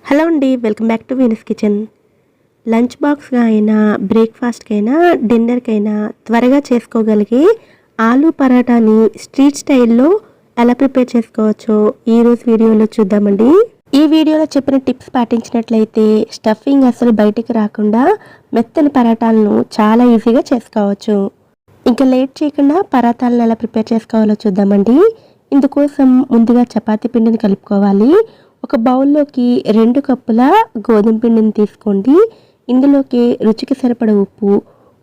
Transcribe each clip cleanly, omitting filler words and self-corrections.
Hello అండి, welcome back to Venus kitchen. Lunch బాక్స్గా అయినా, బ్రేక్ఫాస్ట్కైనా, డిన్నర్కైనా త్వరగా చేసుకోగలిగే ఆలూ పరాటాని స్ట్రీట్ స్టైల్లో ఎలా ప్రిపేర్ చేసుకోవచ్చో ఈరోజు వీడియోలో చూద్దామండి. ఈ వీడియోలో చెప్పిన టిప్స్ పాటించినట్లయితే స్టఫింగ్ అసలు బయటికి రాకుండా మెత్తని పరాటాలను చాలా ఈజీగా చేసుకోవచ్చు. ఇంకా లేట్ చేయకుండా పరాటాలను ఎలా ప్రిపేర్ చేసుకోవాలో చూద్దామండి. ఇందుకోసం ముందుగా చపాతీ పిండిని కలుపుకోవాలి. ఒక బౌల్లోకి 2 కప్పుల గోధుమ పిండిని తీసుకోండి. ఇందులోకి రుచికి సరిపడ ఉప్పు,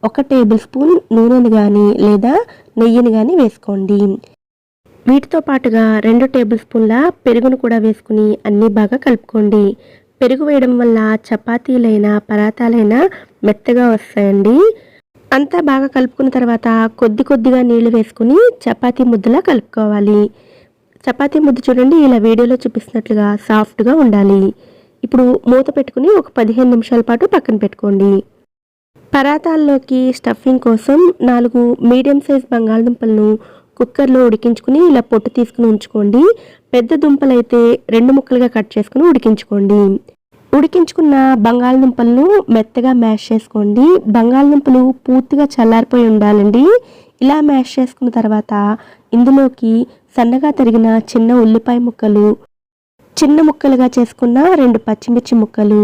1 టేబుల్ స్పూన్ నూనెని కానీ లేదా నెయ్యిని కానీ వేసుకోండి. వీటితో పాటుగా 2 టేబుల్ స్పూన్ల పెరుగును కూడా వేసుకుని అన్నీ బాగా కలుపుకోండి. పెరుగు వేయడం వల్ల చపాతీలైనా పరాటాలైనా మెత్తగా వస్తాయండి. అంతా బాగా కలుపుకున్న తర్వాత కొద్దిగా నీళ్లు వేసుకుని చపాతీ ముద్దలా కలుపుకోవాలి. చపాతీ ముద్ద చూడండి, ఇలా వీడియోలో చూపిస్తున్నట్లుగా సాఫ్ట్గా ఉండాలి. ఇప్పుడు మూత పెట్టుకుని ఒక 15 నిమిషాల పాటు పక్కన పెట్టుకోండి. పరాటాల్లోకి స్టఫింగ్ కోసం 4 మీడియం సైజ్ బంగాళదుంపలను కుక్కర్లో ఉడికించుకుని ఇలా పొట్టు తీసుకుని ఉంచుకోండి. పెద్ద దుంపలైతే 2 ముక్కలుగా కట్ చేసుకుని ఉడికించుకోండి. ఉడికించుకున్న బంగాళదుంపలను మెత్తగా మ్యాష్ చేసుకోండి. బంగాళదుంపలు పూర్తిగా చల్లారిపోయి ఉండాలండి. ఇలా మ్యాష్ చేసుకున్న తర్వాత ఇందులోకి సన్నగా తరిగిన చిన్న ఉల్లిపాయ ముక్కలు, చిన్న ముక్కలుగా చేసుకున్న 2 పచ్చిమిర్చి ముక్కలు,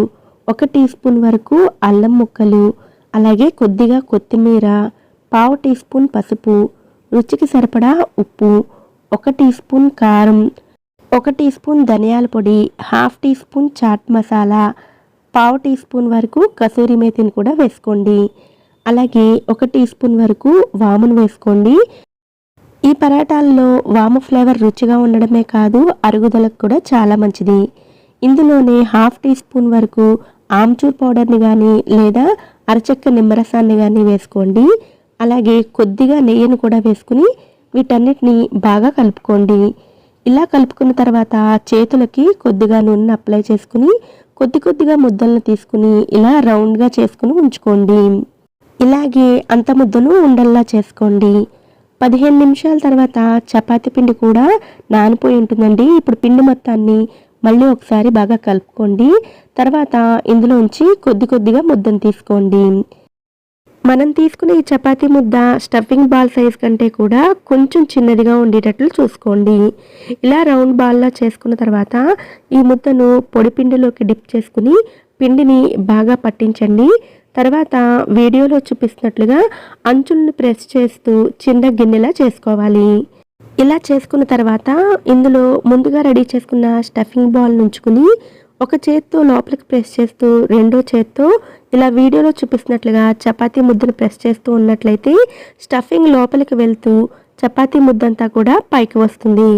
1 టీ స్పూన్ వరకు అల్లం ముక్కలు, అలాగే కొద్దిగా కొత్తిమీర, 1/2 టీ స్పూన్ పసుపు, రుచికి సరిపడా ఉప్పు, 1 టీ స్పూన్ కారం, 1 టీ స్పూన్ ధనియాల పొడి, 1/2 tea spoon chaat masala, 1/2 tea spoon వరకు కసూరి మేతిని కూడా వేసుకోండి. అలాగే 1 టీ స్పూన్ వరకు వామును వేసుకోండి. ఈ పరాటాల్లో వాము ఫ్లేవర్ రుచిగా ఉండడమే కాదు, అరుగుదలకు కూడా చాలా మంచిది. ఇందులోనే 1/2 టీ స్పూన్ వరకు ఆమ్చూర్ పౌడర్ని కానీ లేదా అరచెక్క నిమ్మరసాన్ని కానీ వేసుకోండి. అలాగే కొద్దిగా నెయ్యిని కూడా వేసుకుని వీటన్నిటిని బాగా కలుపుకోండి. ఇలా కలుపుకున్న తర్వాత చేతులకి కొద్దిగా నూనెను అప్లై చేసుకుని కొద్దిగా ముద్దలను తీసుకుని ఇలా రౌండ్గా చేసుకుని ఉంచుకోండి. ఇలాగే అంత ముద్దను ఉండల్లా చేసుకోండి. 15 నిమిషాల తర్వాత చపాతీ పిండి కూడా నానిపోయి ఉంటుందండి. ఇప్పుడు పిండి మొత్తాన్ని మళ్ళీ ఒకసారి బాగా కలుపుకోండి. తర్వాత ఇందులోంచి కొద్దిగా ముద్దను తీసుకోండి. మనం తీసుకునే ఈ చపాతీ ముద్ద స్టఫింగ్ బాల్ సైజ్ కంటే కూడా కొంచెం చిన్నదిగా ఉండేటట్లు చూసుకోండి. ఇలా రౌండ్ బాల్లా చేసుకున్న తర్వాత ఈ ముద్దను పొడి పిండిలోకి డిప్ చేసుకుని పిండిని బాగా పట్టించండి. తర్వాత వీడియోలో చూపిస్తున్నట్లుగా అంచులను ప్రెస్ చేస్తూ చిన్న గిన్నెలా చేసుకోవాలి. ఇలా చేసుకున్న తర్వాత ఇందులో ముందుగా రెడీ చేసుకున్న స్టఫింగ్ బాల్ ఉంచుకుని ఒక చేత్తో లోపలికి ప్రెస్ చేస్తూ రెండో చేత్తో ఇలా వీడియోలో చూపిస్తున్నట్లుగా చపాతీ ముద్దను ప్రెస్ చేస్తూ ఉన్నట్లయితే స్టఫింగ్ లోపలికి వెళ్తూ చపాతీ ముద్దంతా కూడా పైకి వస్తుంది.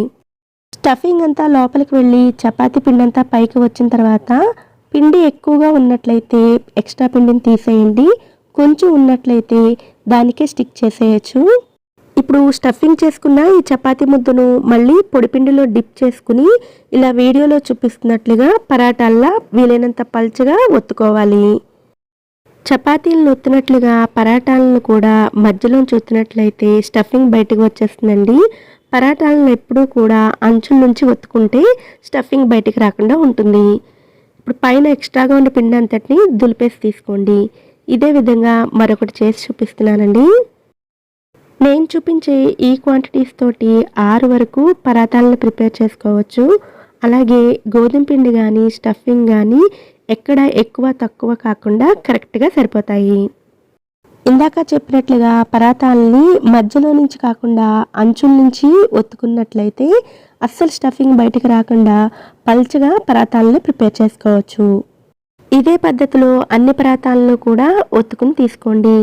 స్టఫింగ్ అంతా లోపలికి వెళ్ళి చపాతీ పిండి అంతా పైకి వచ్చిన తర్వాత పిండి ఎక్కువగా ఉన్నట్లయితే ఎక్స్ట్రా పిండిని తీసేయండి. కొంచెం ఉన్నట్లయితే దానికే స్టిక్ చేసేయచ్చు. ఇప్పుడు స్టఫింగ్ చేసుకున్న ఈ చపాతీ ముద్దను మళ్ళీ పొడిపిండిలో డిప్ చేసుకుని ఇలా వీడియోలో చూపిస్తున్నట్లుగా పరాటాల్లా వీలైనంత పల్చగా ఒత్తుకోవాలి. చపాతీలను ఒత్తినట్లుగా పరాటాలను కూడా మధ్యలోంచి ఒత్తినట్లయితే స్టఫింగ్ బయటకు వచ్చేస్తుందండి. పరాటాలను ఎప్పుడూ కూడా అంచుల నుంచి ఒత్తుకుంటే స్టఫింగ్ బయటికి రాకుండా ఉంటుంది. ఇప్పుడు పైన ఎక్స్ట్రాగా ఉన్న పిండి అంతటిని దులిపేసి తీసుకోండి. ఇదే విధంగా మరొకటి చేసి చూపిస్తున్నానండి. నేను చూపించే ఈ క్వాంటిటీస్ తోటి 6 వరకు పరాటాలను ప్రిపేర్ చేసుకోవచ్చు. అలాగే గోధుమ పిండి కానీ స్టఫింగ్ కానీ ఎక్కడ ఎక్కువ తక్కువ కాకుండా కరెక్ట్గా సరిపోతాయి. ఇందాక చెప్పినట్లుగా పరాటాలని మధ్యలో నుంచి కాకుండా అంచుల నుంచి ఒత్తుకున్నట్లయితే అస్సలు స్టఫింగ్ బయటకు రాకుండా పల్చగా పరాటాలను ప్రిపేర్ చేసుకోవచ్చు. ఇదే పద్ధతిలో అన్ని పరాటాలను కూడా ఒత్తుకుని తీసుకోండి.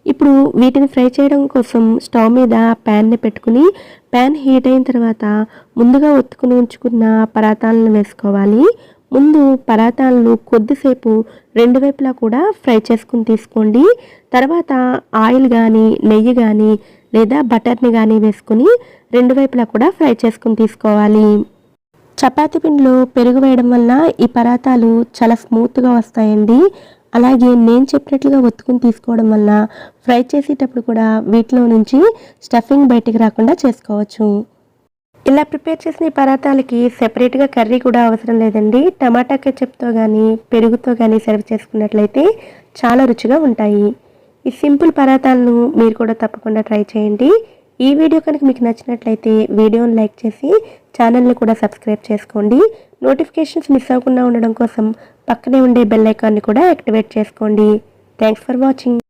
ఇప్పుడు వీటిని ఫ్రై చేయడం కోసం స్టవ్ మీద ప్యాన్ని పెట్టుకుని ప్యాన్ హీట్ అయిన తర్వాత ముందుగా ఒత్తుకుని ఉంచుకున్న పరాటాలను వేసుకోవాలి. ముందు పరాటాలను కొద్దిసేపు 2 వైపులా కూడా ఫ్రై చేసుకుని తీసుకోండి. తర్వాత ఆయిల్ కానీ నెయ్యి కానీ లేదా బటర్ని కానీ వేసుకుని 2 వైపులా కూడా ఫ్రై చేసుకుని తీసుకోవాలి. చపాతీ పిండిలో పెరుగు వేయడం వల్ల ఈ పరాటాలు చాలా స్మూత్గా వస్తాయండి. అలాగే నేను చెప్పినట్లుగా ఒత్తుకుని తీసుకోవడం వల్ల ఫ్రై చేసేటప్పుడు కూడా వీటిలో నుంచి స్టఫింగ్ బయటికి రాకుండా చేసుకోవచ్చు. ఇలా ప్రిపేర్ చేసిన ఈ పరాటాలకి సెపరేట్గా కర్రీ కూడా అవసరం లేదండి. టమాటా కెచప్తో కానీ పెరుగుతో కానీ సర్వ్ చేసుకున్నట్లయితే చాలా రుచిగా ఉంటాయి. ఈ సింపుల్ పరాటాలను మీరు కూడా తప్పకుండా ట్రై చేయండి. ఈ వీడియో కనుక మీకు నచ్చినట్లయితే వీడియోని లైక్ చేసి ఛానల్ని కూడా సబ్స్క్రైబ్ చేసుకోండి. నోటిఫికేషన్స్ మిస్ అవ్వకుండా ఉండడం కోసం పక్కనే ఉండే బెల్ ఐకాన్ని కూడా యాక్టివేట్ చేసుకోండి. Thanks for watching.